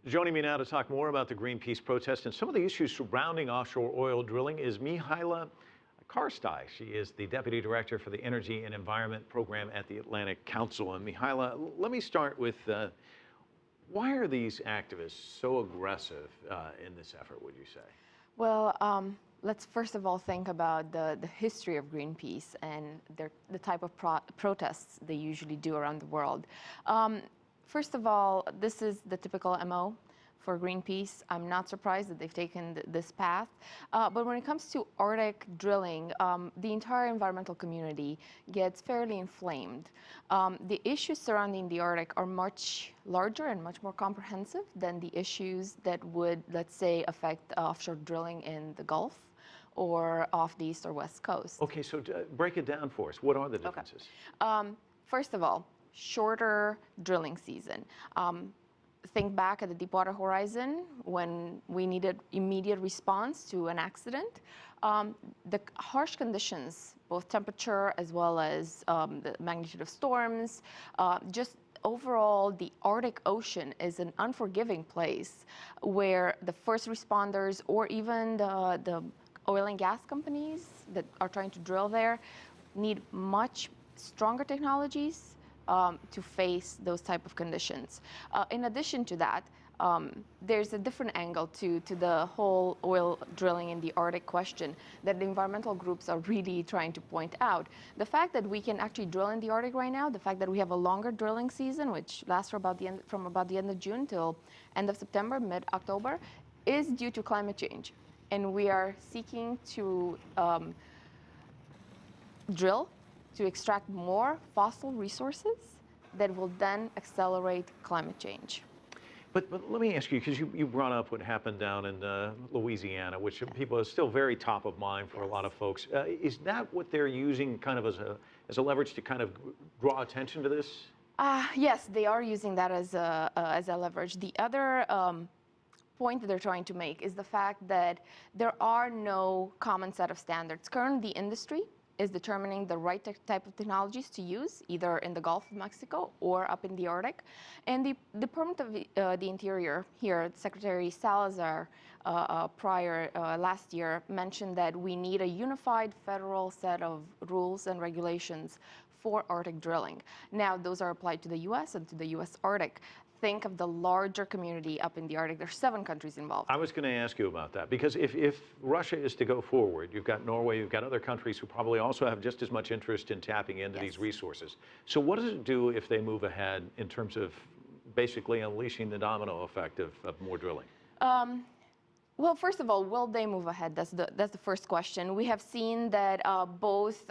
Joining me now to talk more about the Greenpeace protest and some of the issues surrounding offshore oil drilling is Mihaela Carstei. She is the Deputy Director for the Energy and Environment Program at the Atlantic Council. And Mihaela, let me start with why are these activists so aggressive in this effort, would you say? Well, let's first of all think about the history of Greenpeace and the type of protests they usually do around the world. First of all, this is the typical MO for Greenpeace. I'm not surprised that they've taken this path. But when it comes to Arctic drilling, the entire environmental community gets fairly inflamed. The issues surrounding the Arctic are much larger and much more comprehensive than the issues that would, let's say, affect offshore drilling in the Gulf or off the east or west coast. Okay, so break it down for us. What are the differences? Okay. First of all, shorter drilling season. Think back at the Deepwater Horizon when we needed immediate response to an accident. The harsh conditions, both temperature as well as the magnitude of storms, just overall the Arctic Ocean is an unforgiving place where the first responders or even the oil and gas companies that are trying to drill there need much stronger technologies to face those type of conditions. In addition to that, there's a different angle to the whole oil drilling in the Arctic question that the environmental groups are really trying to point out. The fact that we can actually drill in the Arctic right now, the fact that we have a longer drilling season, which lasts from about the end of June till end of September, mid-October, is due to climate change. And we are seeking to drill to extract more fossil resources that will then accelerate climate change. But let me ask you, because you brought up what happened down in Louisiana, which people is still very top of mind for a lot of folks. Is that what they're using kind of as a leverage to kind of draw attention to this? Yes, they are using that as a leverage. The other point that they're trying to make is the fact that there are no common set of standards. Currently, the industry is determining the right type of technologies to use, either in the Gulf of Mexico or up in the Arctic. And the Department of the Interior here, Secretary Salazar, last year mentioned that we need a unified federal set of rules and regulations for Arctic drilling. Now, those are applied to the U.S. and to the U.S. Arctic. Think of the larger community up in the Arctic. There's 7 countries involved. I was going to ask you about that, because if Russia is to go forward, you've got Norway, you've got other countries who probably also have just as much interest in tapping into these resources. So what does it do if they move ahead in terms of basically unleashing the domino effect of more drilling? Well, first of all, will they move ahead? That's the first question. We have seen that both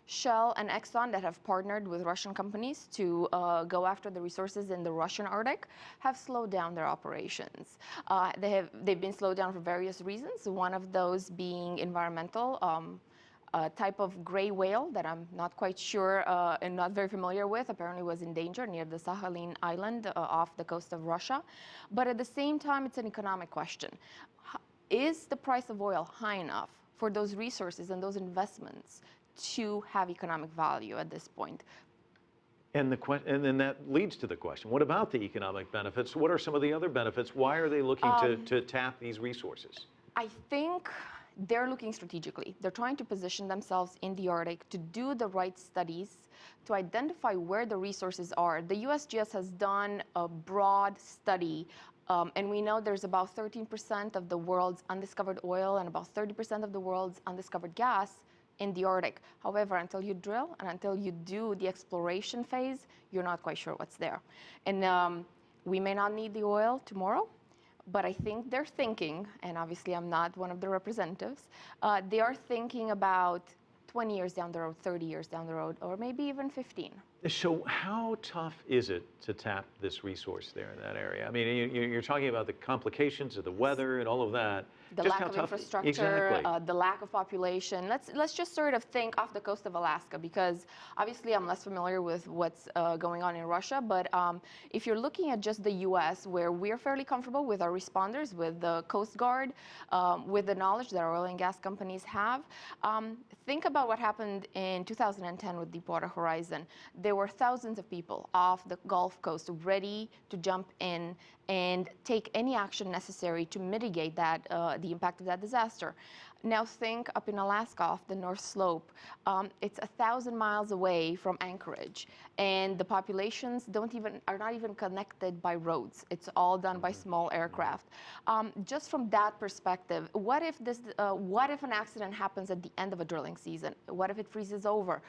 Shell and Exxon that have partnered with Russian companies to go after the resources in the Russian Arctic have slowed down their operations. They've been slowed down for various reasons. One of those being environmental. A type of gray whale that I'm not quite sure and not very familiar with, apparently was in danger near the Sakhalin island off the coast of Russia. But at the same time, it's an economic question. Is the price of oil high enough for those resources and those investments to have economic value at this point? And then that leads to the question, what about the economic benefits? What are some of the other benefits? Why are they looking to tap these resources? I think they're looking strategically. They're trying to position themselves in the Arctic to do the right studies, to identify where the resources are. The USGS has done a broad study, and we know there's about 13% of the world's undiscovered oil and about 30% of the world's undiscovered gas in the Arctic. However, until you drill and until you do the exploration phase, you're not quite sure what's there. And we may not need the oil tomorrow, but I think they're thinking, and obviously I'm not one of the representatives, they are thinking about 20 years down the road, 30 years down the road, or maybe even 15. So how tough is it to tap this resource there in that area? I mean, you're talking about the complications of the weather and all of that. The lack of infrastructure, exactly. The lack of population. Let's just sort of think off the coast of Alaska, because obviously I'm less familiar with what's going on in Russia, but if you're looking at just the U.S., where we're fairly comfortable with our responders, with the Coast Guard, with the knowledge that our oil and gas companies have, think about what happened in 2010 with Deepwater Horizon. There there were thousands of people off the Gulf Coast ready to jump in and take any action necessary to mitigate that, the impact of that disaster. Now think up in Alaska off the North Slope. It's 1,000 miles away from Anchorage, and the populations are not even connected by roads. It's all done by small aircraft. Just from that perspective, what if an accident happens at the end of a drilling season? What if it freezes over?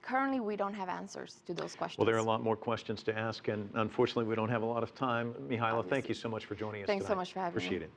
Currently, we don't have answers to those questions. Well, there are a lot more questions to ask, and unfortunately, we don't have a lot of time. Mihaela, Obviously. thank you so much for joining us Thanks tonight. so much for having me. Appreciate it.